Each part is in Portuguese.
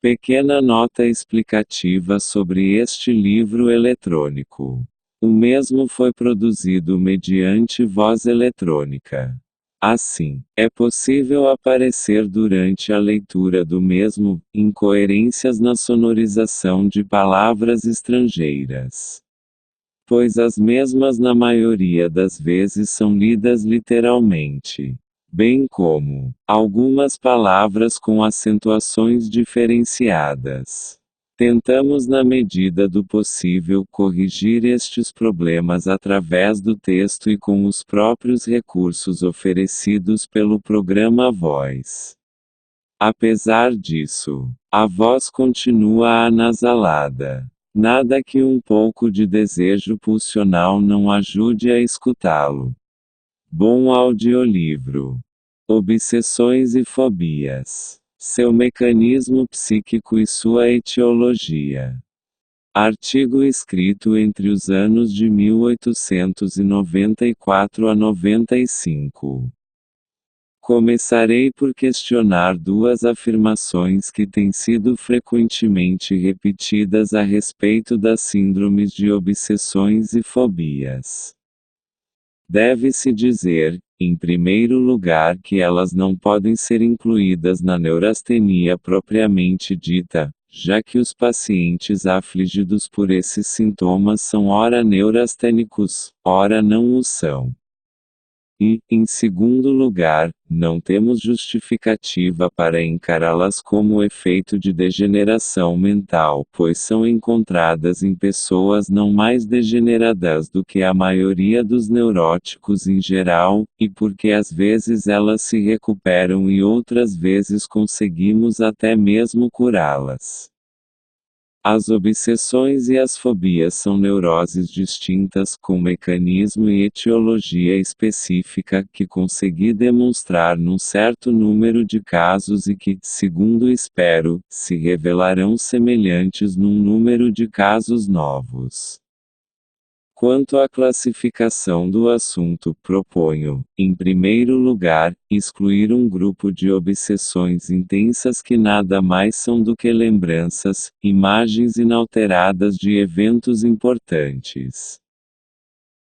Pequena nota explicativa sobre este livro eletrônico. O mesmo foi produzido mediante voz eletrônica. Assim, é possível aparecer durante a leitura do mesmo, incoerências na sonorização de palavras estrangeiras. Pois as mesmas na maioria das vezes são lidas literalmente. Bem como algumas palavras com acentuações diferenciadas. Tentamos na medida do possível corrigir estes problemas através do texto e com os próprios recursos oferecidos pelo programa Voz. Apesar disso, a voz continua anasalada. Nada que um pouco de desejo pulsional não ajude a escutá-lo. Bom audiolivro. Obsessões e fobias. Seu mecanismo psíquico e sua etiologia. Artigo escrito entre os anos de 1894 a 95. Começarei por questionar duas afirmações que têm sido frequentemente repetidas a respeito das síndromes de obsessões e fobias. Deve-se dizer, em primeiro lugar, que elas não podem ser incluídas na neurastenia propriamente dita, já que os pacientes afligidos por esses sintomas são ora neurastênicos, ora não o são. E, em segundo lugar, não temos justificativa para encará-las como efeito de degeneração mental, pois são encontradas em pessoas não mais degeneradas do que a maioria dos neuróticos em geral, e porque às vezes elas se recuperam e outras vezes conseguimos até mesmo curá-las. As obsessões e as fobias são neuroses distintas com mecanismo e etiologia específica que consegui demonstrar num certo número de casos e que, segundo espero, se revelarão semelhantes num número de casos novos. Quanto à classificação do assunto, proponho, em primeiro lugar, excluir um grupo de obsessões intensas que nada mais são do que lembranças, imagens inalteradas de eventos importantes.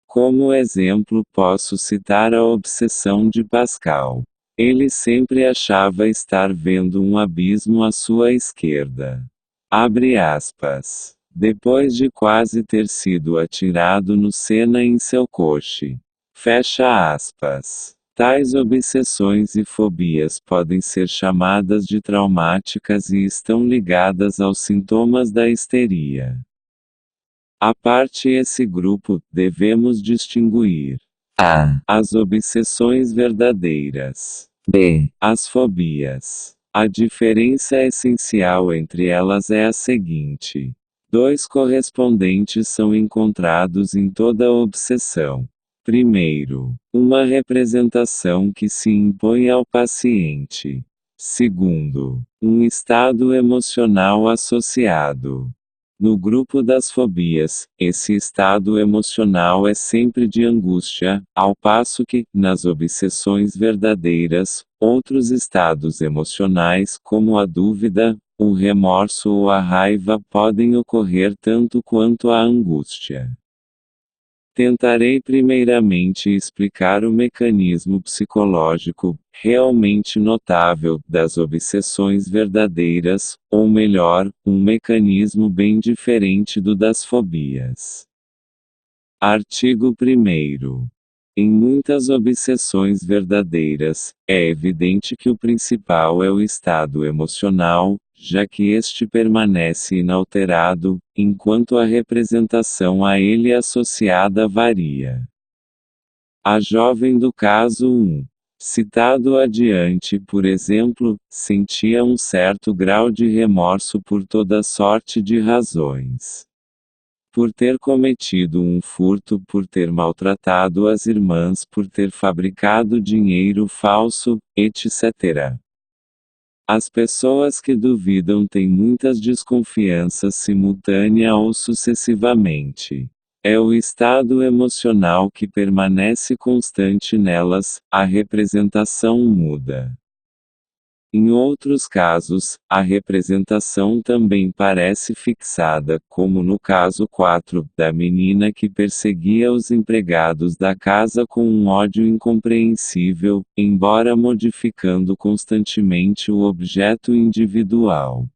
Como exemplo, posso citar a obsessão de Pascal. Ele sempre achava estar vendo um abismo à sua esquerda. Abre aspas. Depois de quase ter sido atirado no Sena em seu coche. Fecha aspas. Tais obsessões e fobias podem ser chamadas de traumáticas e estão ligadas aos sintomas da histeria. A parte esse grupo, devemos distinguir a. As obsessões verdadeiras. B. As fobias. A diferença essencial entre elas é a seguinte. Dois correspondentes são encontrados em toda obsessão. Primeiro, uma representação que se impõe ao paciente. Segundo, um estado emocional associado. No grupo das fobias, esse estado emocional é sempre de angústia, ao passo que, nas obsessões verdadeiras, outros estados emocionais como a dúvida, o remorso ou a raiva podem ocorrer tanto quanto a angústia. Tentarei primeiramente explicar o mecanismo psicológico, realmente notável, das obsessões verdadeiras, ou melhor, um mecanismo bem diferente do das fobias. Artigo 1º. Em muitas obsessões verdadeiras, é evidente que o principal é o estado emocional, já que este permanece inalterado, enquanto a representação a ele associada varia. A jovem do caso 1. Citado adiante, por exemplo, sentia um certo grau de remorso por toda sorte de razões. Por ter cometido um furto, por ter maltratado as irmãs, por ter fabricado dinheiro falso, etc. As pessoas que duvidam têm muitas desconfianças simultânea ou sucessivamente. É o estado emocional que permanece constante nelas, a representação muda. Em outros casos, a representação também parece fixada, como no caso 4, da menina que perseguia os empregados da casa com um ódio incompreensível, embora modificando constantemente o objeto individual.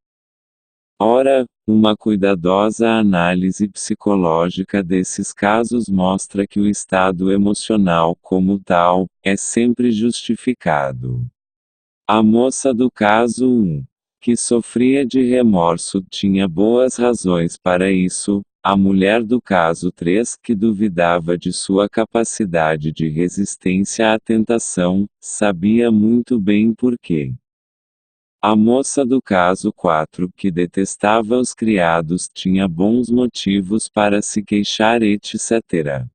Ora, uma cuidadosa análise psicológica desses casos mostra que o estado emocional como tal, é sempre justificado. A moça do caso 1, que sofria de remorso, tinha boas razões para isso. A mulher do caso 3, que duvidava de sua capacidade de resistência à tentação, sabia muito bem por quê. A moça do caso 4, que detestava os criados, tinha bons motivos para se queixar, etc.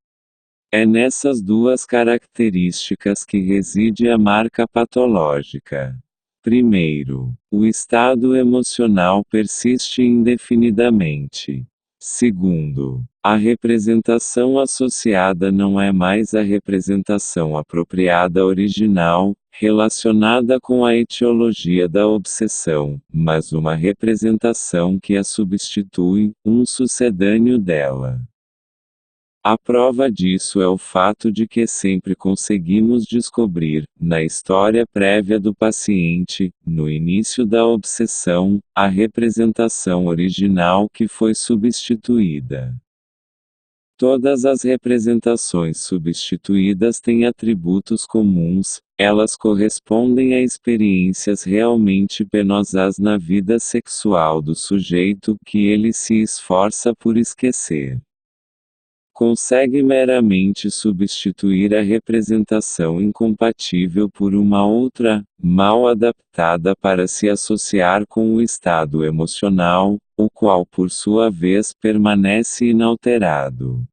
É nessas duas características que reside a marca patológica. Primeiro, o estado emocional persiste indefinidamente. Segundo, a representação associada não é mais a representação apropriada original, relacionada com a etiologia da obsessão, mas uma representação que a substitui, um sucedâneo dela. A prova disso é o fato de que sempre conseguimos descobrir, na história prévia do paciente, no início da obsessão, a representação original que foi substituída. Todas as representações substituídas têm atributos comuns, elas correspondem a experiências realmente penosas na vida sexual do sujeito que ele se esforça por esquecer. Consegue meramente substituir a representação incompatível por uma outra, mal adaptada para se associar com o estado emocional, o qual por sua vez permanece inalterado.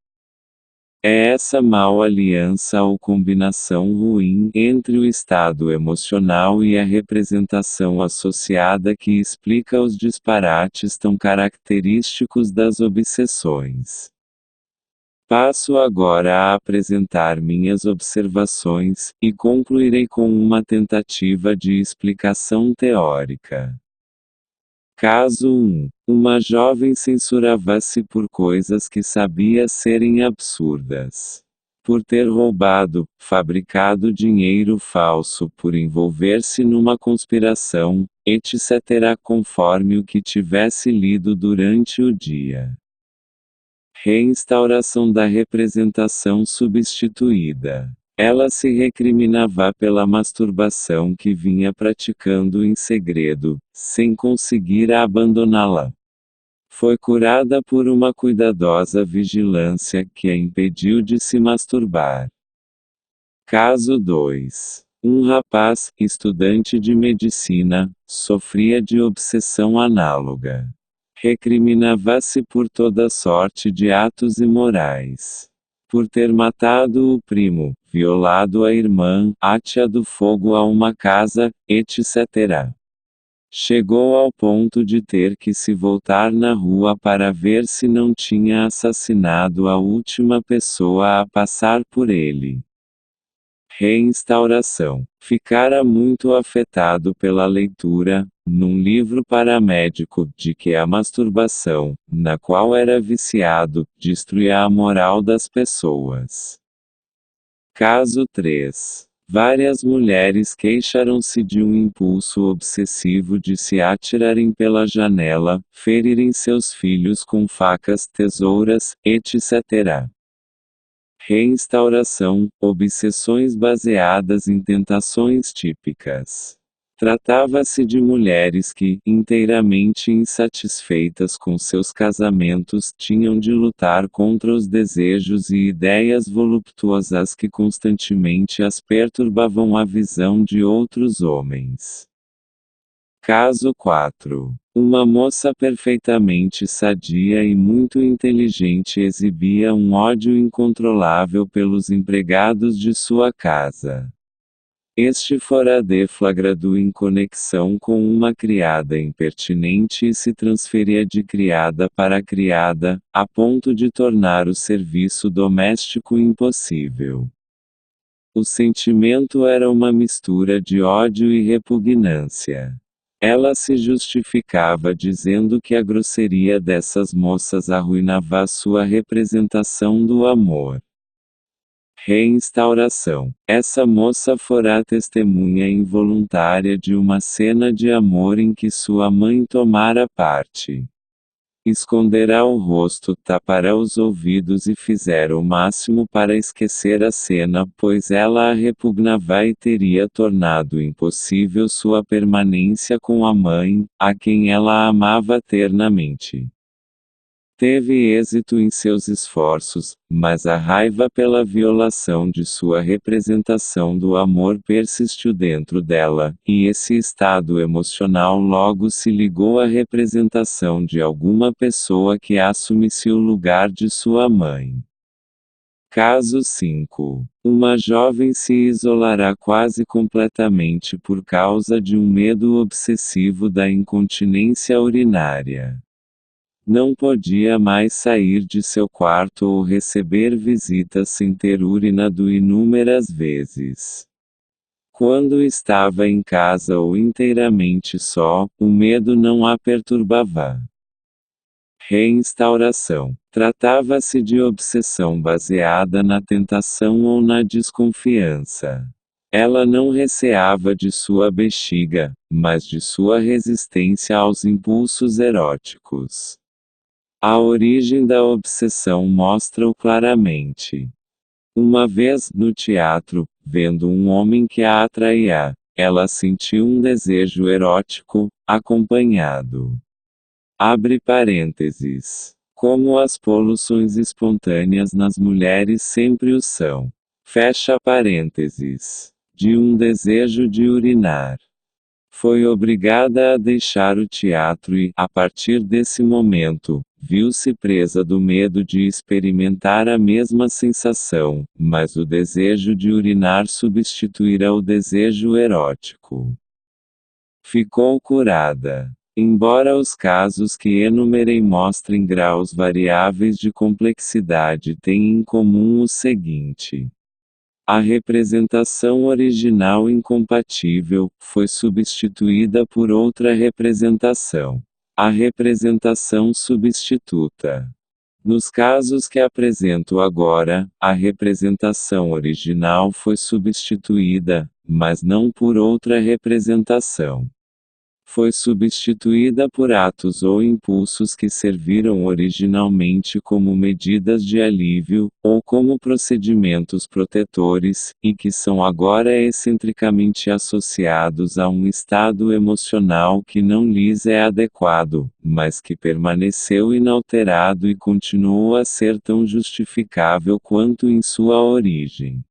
É essa mal aliança ou combinação ruim entre o estado emocional e a representação associada que explica os disparates tão característicos das obsessões. Passo agora a apresentar minhas observações, e concluirei com uma tentativa de explicação teórica. Caso 1. Uma jovem censurava-se por coisas que sabia serem absurdas. Por ter roubado, fabricado dinheiro falso, por envolver-se numa conspiração, etc., conforme o que tivesse lido durante o dia. Reinstauração da representação substituída. Ela se recriminava pela masturbação que vinha praticando em segredo, sem conseguir abandoná-la. Foi curada por uma cuidadosa vigilância que a impediu de se masturbar. Caso 2. Um rapaz, estudante de medicina, sofria de obsessão análoga. Recriminava-se por toda sorte de atos imorais. Por ter matado o primo, violado a irmã, ateado fogo a uma casa, etc. Chegou ao ponto de ter que se voltar na rua para ver se não tinha assassinado a última pessoa a passar por ele. Reinstauração. Ficara muito afetado pela leitura, num livro paramédico, de que a masturbação, na qual era viciado, destruía a moral das pessoas. Caso 3. Várias mulheres queixaram-se de um impulso obsessivo de se atirarem pela janela, ferirem seus filhos com facas, tesouras, etc. Reinstauração, obsessões baseadas em tentações típicas. Tratava-se de mulheres que, inteiramente insatisfeitas com seus casamentos, tinham de lutar contra os desejos e ideias voluptuosas que constantemente as perturbavam a visão de outros homens. Caso 4. Uma moça perfeitamente sadia e muito inteligente exibia um ódio incontrolável pelos empregados de sua casa. Este fora deflagrado em conexão com uma criada impertinente e se transferia de criada para criada, a ponto de tornar o serviço doméstico impossível. O sentimento era uma mistura de ódio e repugnância. Ela se justificava dizendo que a grosseria dessas moças arruinava a sua representação do amor. Reinstauração. Essa moça fora testemunha involuntária de uma cena de amor em que sua mãe tomara parte. Esconderá o rosto, tapará os ouvidos e fizera o máximo para esquecer a cena, pois ela a repugnava e teria tornado impossível sua permanência com a mãe, a quem ela amava ternamente. Teve êxito em seus esforços, mas a raiva pela violação de sua representação do amor persistiu dentro dela, e esse estado emocional logo se ligou à representação de alguma pessoa que assumisse o lugar de sua mãe. Caso 5. Uma jovem se isolará quase completamente por causa de um medo obsessivo da incontinência urinária. Não podia mais sair de seu quarto ou receber visitas sem ter urinado inúmeras vezes. Quando estava em casa ou inteiramente só, o medo não a perturbava. Reinstauração. Tratava-se de obsessão baseada na tentação ou na desconfiança. Ela não receava de sua bexiga, mas de sua resistência aos impulsos eróticos. A origem da obsessão mostra-o claramente. Uma vez, no teatro, vendo um homem que a atraía, ela sentiu um desejo erótico, acompanhado. Abre parênteses. Como as poluições espontâneas nas mulheres sempre o são. Fecha parênteses. De um desejo de urinar. Foi obrigada a deixar o teatro e, a partir desse momento, viu-se presa do medo de experimentar a mesma sensação, mas o desejo de urinar substituirá o desejo erótico. Ficou curada. Embora os casos que enumerei mostrem graus variáveis de complexidade, têm em comum o seguinte. A representação original incompatível foi substituída por outra representação. A representação substituta. Nos casos que apresento agora, a representação original foi substituída, mas não por outra representação. Foi substituída por atos ou impulsos que serviram originalmente como medidas de alívio, ou como procedimentos protetores, e que são agora excentricamente associados a um estado emocional que não lhes é adequado, mas que permaneceu inalterado e continuou a ser tão justificável quanto em sua origem.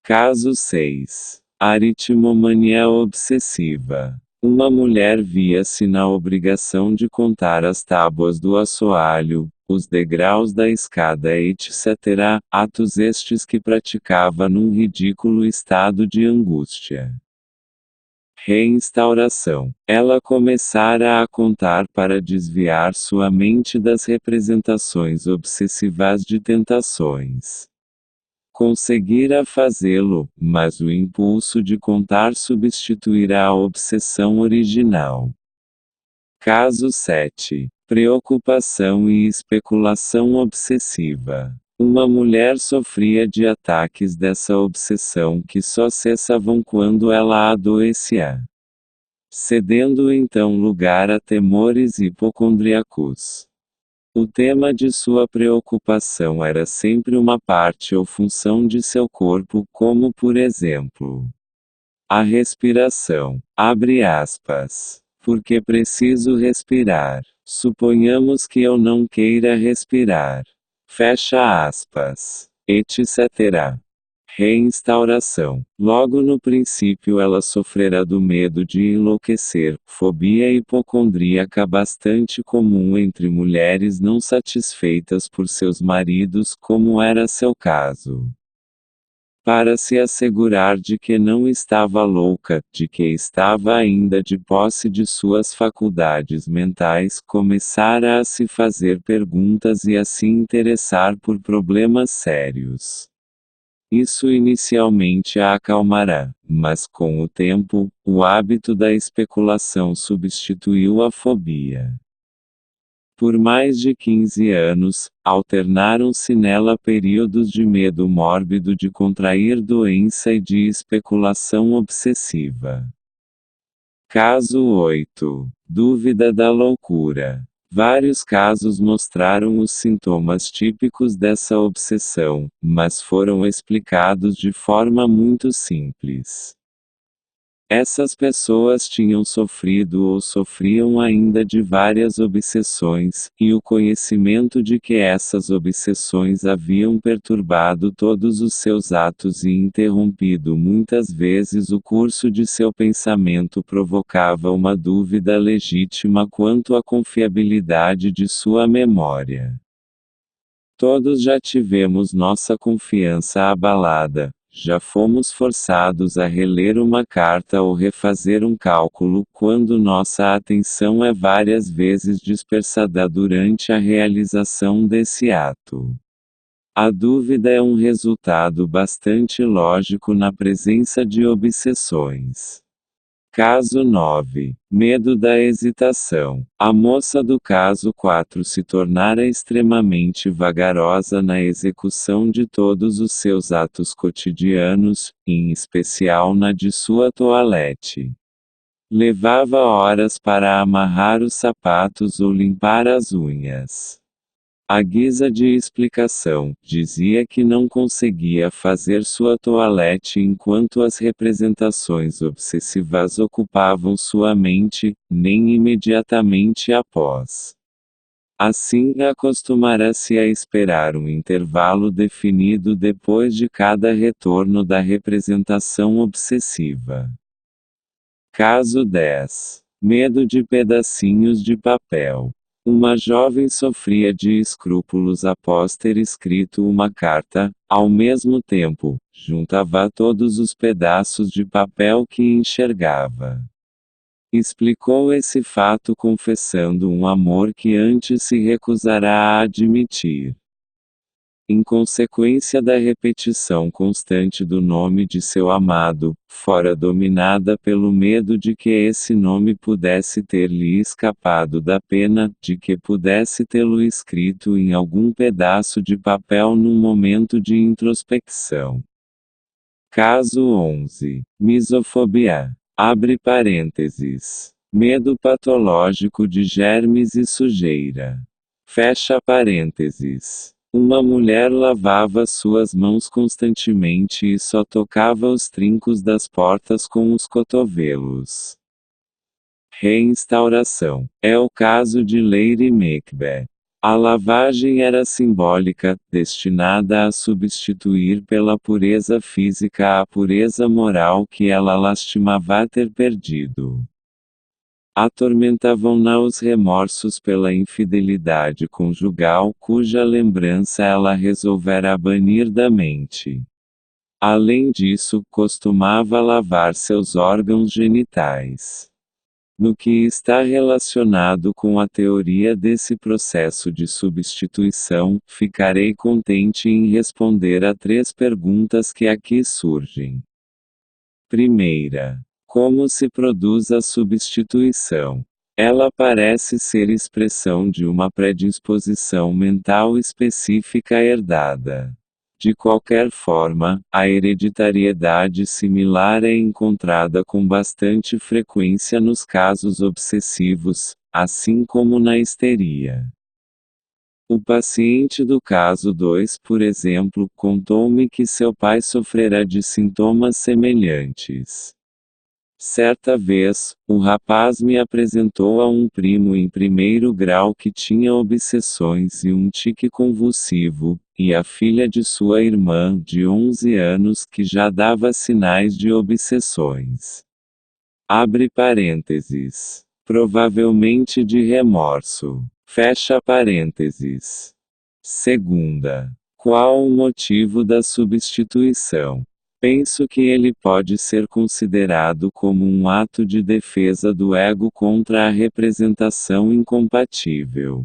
Caso 6. Aritmomania obsessiva. Uma mulher via-se na obrigação de contar as tábuas do assoalho, os degraus da escada etc., atos estes que praticava num ridículo estado de angústia. Reinstauração. Ela começara a contar para desviar sua mente das representações obsessivas de tentações. Conseguira fazê-lo, mas o impulso de contar substituirá a obsessão original. Caso 7. Preocupação e especulação obsessiva. Uma mulher sofria de ataques dessa obsessão que só cessavam quando ela adoecia. Cedendo então lugar a temores hipocondríacos. O tema de sua preocupação era sempre uma parte ou função de seu corpo, como por exemplo, a respiração. Abre aspas. Porque preciso respirar. Suponhamos que eu não queira respirar. Fecha aspas. Etc. Reinstauração. Logo no princípio ela sofrerá do medo de enlouquecer, fobia hipocondríaca bastante comum entre mulheres não satisfeitas por seus maridos, como era seu caso. Para se assegurar de que não estava louca, de que estava ainda de posse de suas faculdades mentais, começara a se fazer perguntas e a se interessar por problemas sérios. Isso inicialmente a acalmará, mas com o tempo, o hábito da especulação substituiu a fobia. Por mais de 15 anos, alternaram-se nela períodos de medo mórbido de contrair doença e de especulação obsessiva. Caso 8. Dúvida da loucura. Vários casos mostraram os sintomas típicos dessa obsessão, mas foram explicados de forma muito simples. Essas pessoas tinham sofrido ou sofriam ainda de várias obsessões, e o conhecimento de que essas obsessões haviam perturbado todos os seus atos e interrompido muitas vezes o curso de seu pensamento provocava uma dúvida legítima quanto à confiabilidade de sua memória. Todos já tivemos nossa confiança abalada. Já fomos forçados a reler uma carta ou refazer um cálculo quando nossa atenção é várias vezes dispersada durante a realização desse ato. A dúvida é um resultado bastante lógico na presença de obsessões. Caso 9. Medo da hesitação. A moça do caso 4 se tornara extremamente vagarosa na execução de todos os seus atos cotidianos, em especial na de sua toalete. Levava horas para amarrar os sapatos ou limpar as unhas. À guisa de explicação, dizia que não conseguia fazer sua toalete enquanto as representações obsessivas ocupavam sua mente, nem imediatamente após. Assim, acostumara-se a esperar um intervalo definido depois de cada retorno da representação obsessiva. Caso 10. Medo de pedacinhos de papel. Uma jovem sofria de escrúpulos após ter escrito uma carta, ao mesmo tempo, juntava todos os pedaços de papel que enxergava. Explicou esse fato confessando um amor que antes se recusara a admitir. Em consequência da repetição constante do nome de seu amado, fora dominada pelo medo de que esse nome pudesse ter-lhe escapado da pena, de que pudesse tê-lo escrito em algum pedaço de papel num momento de introspecção. Caso 11. Misofobia. Abre parênteses. Medo patológico de germes e sujeira. Fecha parênteses. Uma mulher lavava suas mãos constantemente e só tocava os trincos das portas com os cotovelos. Reinstauração. É o caso de Lady Macbeth. A lavagem era simbólica, destinada a substituir pela pureza física a pureza moral que ela lastimava ter perdido. Atormentavam-na os remorsos pela infidelidade conjugal cuja lembrança ela resolvera banir da mente. Além disso, costumava lavar seus órgãos genitais. No que está relacionado com a teoria desse processo de substituição, ficarei contente em responder a 3 perguntas que aqui surgem. Primeira. Como se produz a substituição? Ela parece ser expressão de uma predisposição mental específica herdada. De qualquer forma, a hereditariedade similar é encontrada com bastante frequência nos casos obsessivos, assim como na histeria. O paciente do caso 2, por exemplo, contou-me que seu pai sofrera de sintomas semelhantes. Certa vez, o rapaz me apresentou a um primo em primeiro grau que tinha obsessões e um tique convulsivo, e a filha de sua irmã, de 11 anos, que já dava sinais de obsessões. Abre parênteses. Provavelmente de remorso. Fecha parênteses. Segunda. Qual o motivo da substituição? Penso que ele pode ser considerado como um ato de defesa do ego contra a representação incompatível.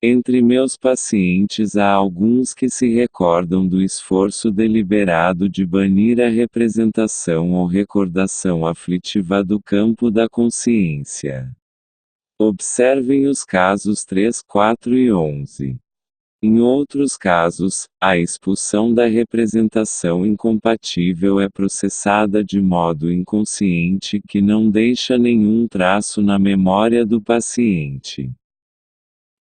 Entre meus pacientes há alguns que se recordam do esforço deliberado de banir a representação ou recordação aflitiva do campo da consciência. Observem os casos 3, 4 e 11. Em outros casos, a expulsão da representação incompatível é processada de modo inconsciente que não deixa nenhum traço na memória do paciente.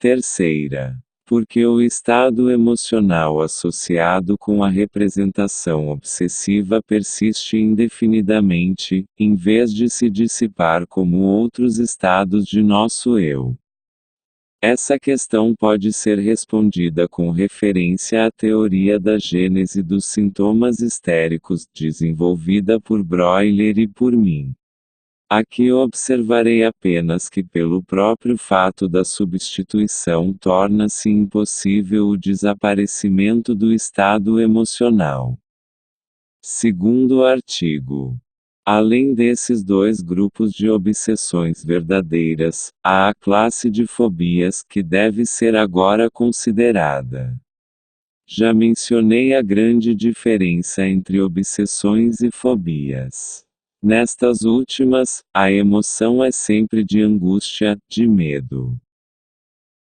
Terceira, porque o estado emocional associado com a representação obsessiva persiste indefinidamente, em vez de se dissipar como outros estados de nosso eu. Essa questão pode ser respondida com referência à teoria da gênese dos sintomas histéricos, desenvolvida por Breuer e por mim. Aqui observarei apenas que pelo próprio fato da substituição torna-se impossível o desaparecimento do estado emocional. Segundo o artigo. Além desses dois grupos de obsessões verdadeiras, há a classe de fobias que deve ser agora considerada. Já mencionei a grande diferença entre obsessões e fobias. Nestas últimas, a emoção é sempre de angústia, de medo.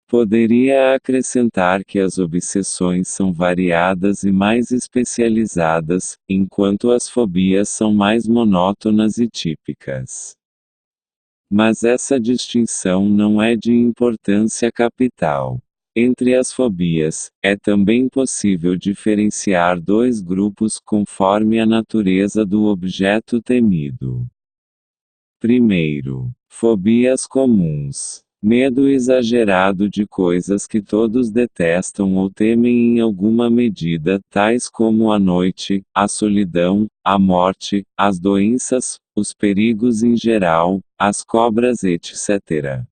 Poderia acrescentar que as obsessões são variadas e mais especializadas, enquanto as fobias são mais monótonas e típicas. Mas essa distinção não é de importância capital. Entre as fobias, é também possível diferenciar dois grupos conforme a natureza do objeto temido. Primeiro, fobias comuns. Medo exagerado de coisas que todos detestam ou temem em alguma medida, tais como a noite, a solidão, a morte, as doenças, os perigos em geral, as cobras, etc.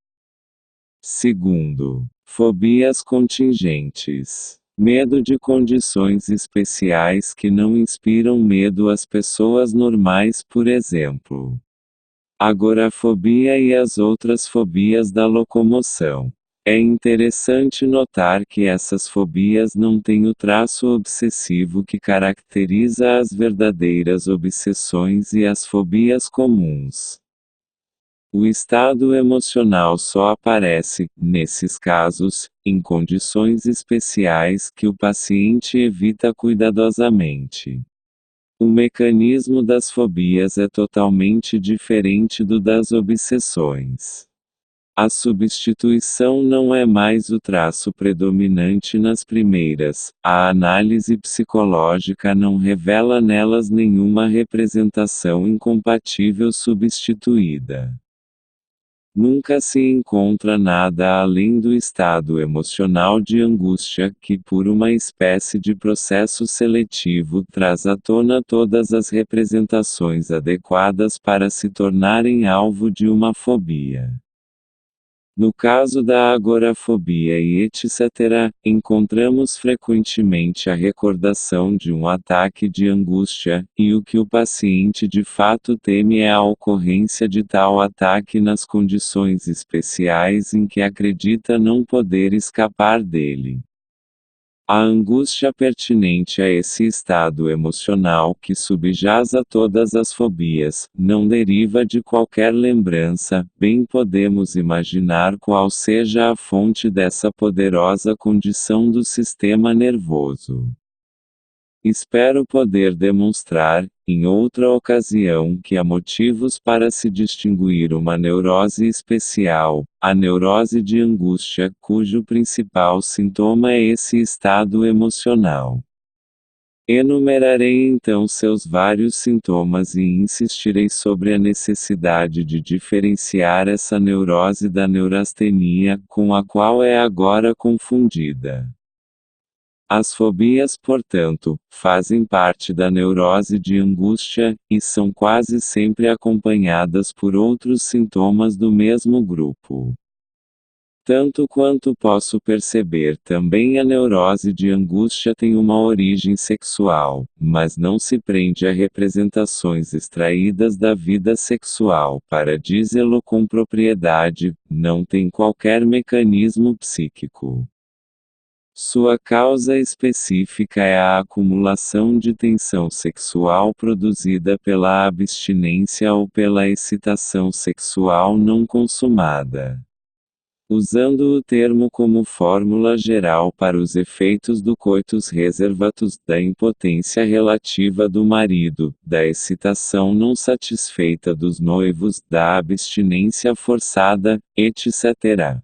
Segundo, fobias contingentes. Medo de condições especiais que não inspiram medo às pessoas normais, por exemplo. Agorafobia e as outras fobias da locomoção. É interessante notar que essas fobias não têm o traço obsessivo que caracteriza as verdadeiras obsessões e as fobias comuns. O estado emocional só aparece, nesses casos, em condições especiais que o paciente evita cuidadosamente. O mecanismo das fobias é totalmente diferente do das obsessões. A substituição não é mais o traço predominante nas primeiras, a análise psicológica não revela nelas nenhuma representação incompatível substituída. Nunca se encontra nada além do estado emocional de angústia que, por uma espécie de processo seletivo, traz à tona todas as representações adequadas para se tornarem alvo de uma fobia. No caso da agorafobia e etc., encontramos frequentemente a recordação de um ataque de angústia, e o que o paciente de fato teme é a ocorrência de tal ataque nas condições especiais em que acredita não poder escapar dele. A angústia pertinente a esse estado emocional que subjaz a todas as fobias, não deriva de qualquer lembrança, bem podemos imaginar qual seja a fonte dessa poderosa condição do sistema nervoso. Espero poder demonstrar, em outra ocasião, que há motivos para se distinguir uma neurose especial, a neurose de angústia, cujo principal sintoma é esse estado emocional. Enumerarei então seus vários sintomas e insistirei sobre a necessidade de diferenciar essa neurose da neurastenia, com a qual é agora confundida. As fobias, portanto, fazem parte da neurose de angústia, e são quase sempre acompanhadas por outros sintomas do mesmo grupo. Tanto quanto posso perceber, também a neurose de angústia tem uma origem sexual, mas não se prende a representações extraídas da vida sexual. Para dizê-lo com propriedade, não tem qualquer mecanismo psíquico. Sua causa específica é a acumulação de tensão sexual produzida pela abstinência ou pela excitação sexual não consumada. Usando o termo como fórmula geral para os efeitos do coitus reservatus, da impotência relativa do marido, da excitação não satisfeita dos noivos, da abstinência forçada, etc.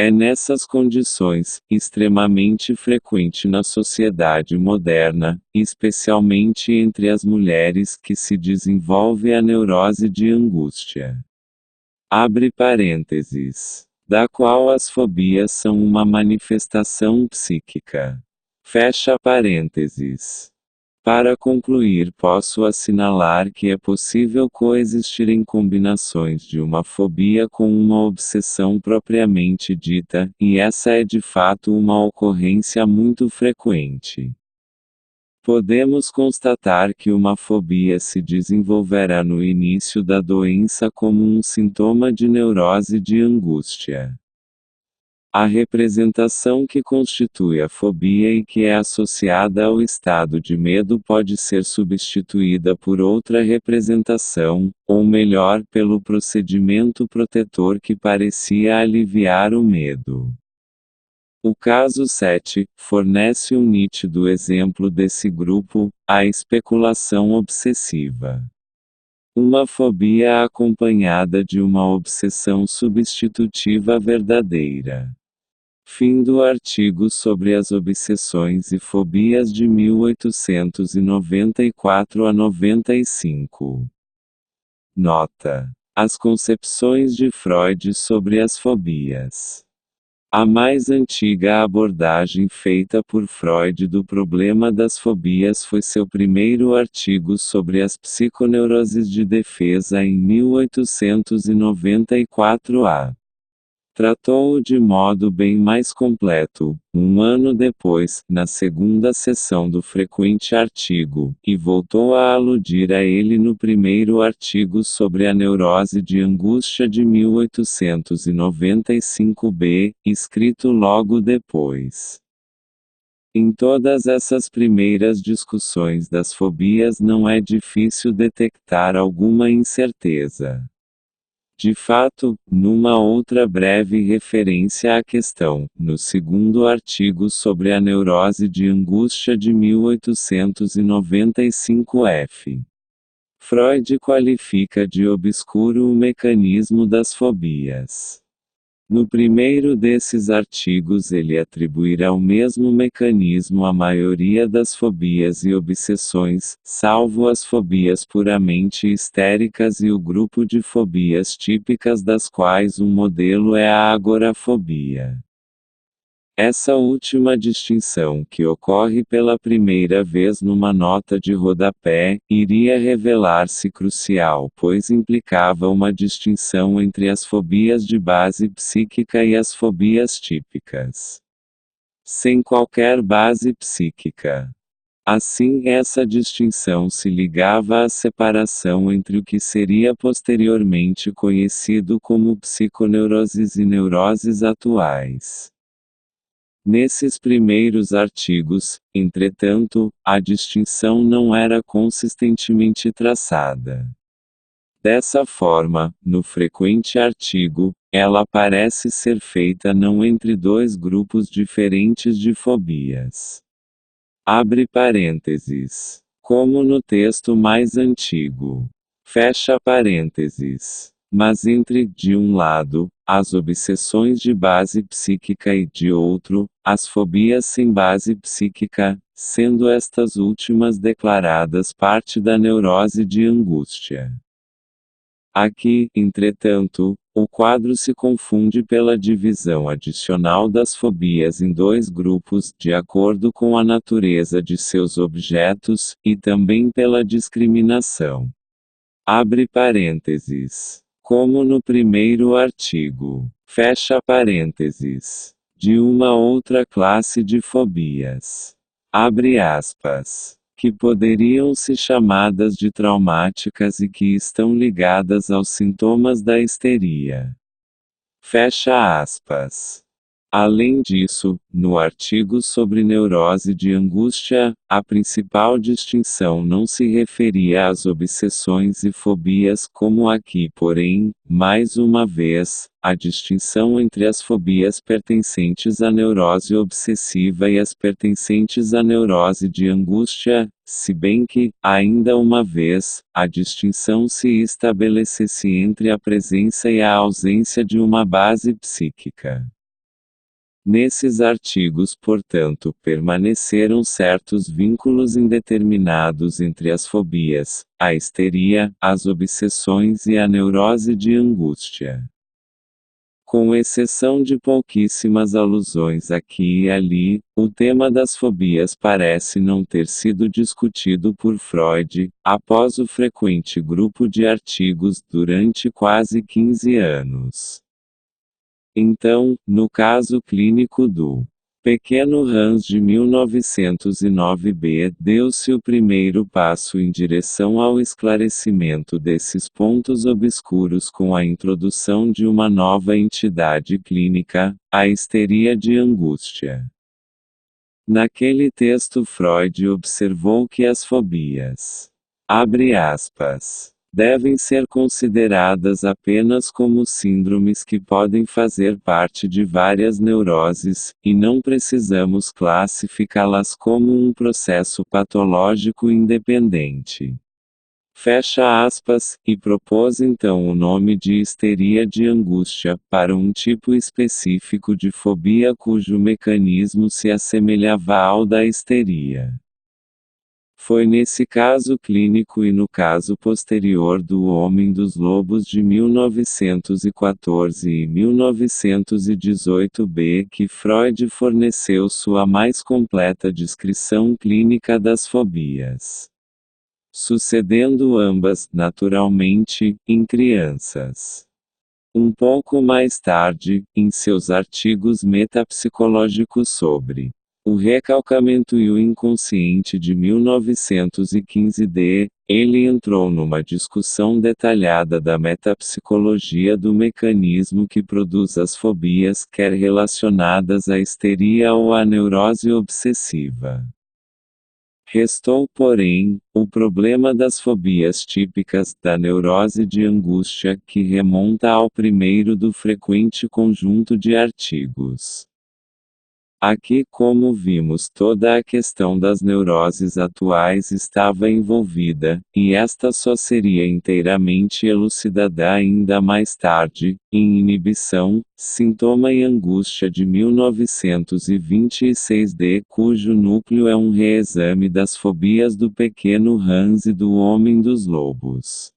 É nessas condições, extremamente frequente na sociedade moderna, especialmente entre as mulheres, que se desenvolve a neurose de angústia. Abre parênteses. Da qual as fobias são uma manifestação psíquica. Fecha parênteses. Para concluir, posso assinalar que é possível coexistirem combinações de uma fobia com uma obsessão propriamente dita, e essa é de fato uma ocorrência muito frequente. Podemos constatar que uma fobia se desenvolverá no início da doença como um sintoma de neurose de angústia. A representação que constitui a fobia e que é associada ao estado de medo pode ser substituída por outra representação, ou melhor, pelo procedimento protetor que parecia aliviar o medo. O caso 7 fornece um nítido exemplo desse grupo, a especulação obsessiva. Uma fobia acompanhada de uma obsessão substitutiva verdadeira. Fim do artigo sobre as obsessões e fobias de 1894 a 95. Nota: as concepções de Freud sobre as fobias. A mais antiga abordagem feita por Freud do problema das fobias foi seu primeiro artigo sobre as psiconeuroses de defesa em 1894-A. Tratou-o de modo bem mais completo, um ano depois, na segunda seção do frequente artigo, e voltou a aludir a ele no primeiro artigo sobre a neurose de angústia de 1895b, escrito logo depois. Em todas essas primeiras discussões das fobias não é difícil detectar alguma incerteza. De fato, numa outra breve referência à questão, no segundo artigo sobre a neurose de angústia de 1895f, Freud qualifica de obscuro o mecanismo das fobias. No primeiro desses artigos ele atribuirá o mesmo mecanismo à maioria das fobias e obsessões, salvo as fobias puramente histéricas e o grupo de fobias típicas das quais um modelo é a agorafobia. Essa última distinção, que ocorre pela primeira vez numa nota de rodapé, iria revelar-se crucial, pois implicava uma distinção entre as fobias de base psíquica e as fobias típicas. Sem qualquer base psíquica. Assim, essa distinção se ligava à separação entre o que seria posteriormente conhecido como psiconeuroses e neuroses atuais. Nesses primeiros artigos, entretanto, a distinção não era consistentemente traçada. Dessa forma, no frequente artigo, ela parece ser feita não entre dois grupos diferentes de fobias. Abre parênteses. Como no texto mais antigo. Fecha parênteses. Mas entre, de um lado, as obsessões de base psíquica e, de outro, as fobias sem base psíquica, sendo estas últimas declaradas parte da neurose de angústia. Aqui, entretanto, o quadro se confunde pela divisão adicional das fobias em dois grupos, de acordo com a natureza de seus objetos, e também pela discriminação. Abre parênteses. Como no primeiro artigo. Fecha parênteses. De uma outra classe de fobias. Abre aspas. Que poderiam ser chamadas de traumáticas e que estão ligadas aos sintomas da histeria. Fecha aspas. Além disso, no artigo sobre neurose de angústia, a principal distinção não se referia às obsessões e fobias como aqui, porém, mais uma vez, a distinção entre as fobias pertencentes à neurose obsessiva e as pertencentes à neurose de angústia, se bem que, ainda uma vez, a distinção se estabelecesse entre a presença e a ausência de uma base psíquica. Nesses artigos, portanto, permaneceram certos vínculos indeterminados entre as fobias, a histeria, as obsessões e a neurose de angústia. Com exceção de pouquíssimas alusões aqui e ali, o tema das fobias parece não ter sido discutido por Freud, após o frequente grupo de artigos durante quase 15 anos. Então, no caso clínico do pequeno Hans de 1909b, deu-se o primeiro passo em direção ao esclarecimento desses pontos obscuros com a introdução de uma nova entidade clínica, a histeria de angústia. Naquele texto, Freud observou que as fobias, abre aspas, devem ser consideradas apenas como síndromes que podem fazer parte de várias neuroses, e não precisamos classificá-las como um processo patológico independente. Fecha aspas, e propôs então o nome de histeria de angústia, para um tipo específico de fobia cujo mecanismo se assemelhava ao da histeria. Foi nesse caso clínico e no caso posterior do Homem dos Lobos de 1914 e 1918b que Freud forneceu sua mais completa descrição clínica das fobias. Sucedendo ambas, naturalmente, em crianças. Um pouco mais tarde, em seus artigos metapsicológicos sobre o recalcamento e o inconsciente de 1915d, ele entrou numa discussão detalhada da metapsicologia do mecanismo que produz as fobias, quer relacionadas à histeria ou à neurose obsessiva. Restou, porém, o problema das fobias típicas, da neurose de angústia, que remonta ao primeiro do frequente conjunto de artigos. Aqui, como vimos, toda a questão das neuroses atuais estava envolvida, e esta só seria inteiramente elucidada ainda mais tarde, em Inibição, Sintoma e Angústia de 1926d, cujo núcleo é um reexame das fobias do pequeno Hans e do Homem dos Lobos.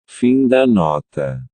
Fim da nota.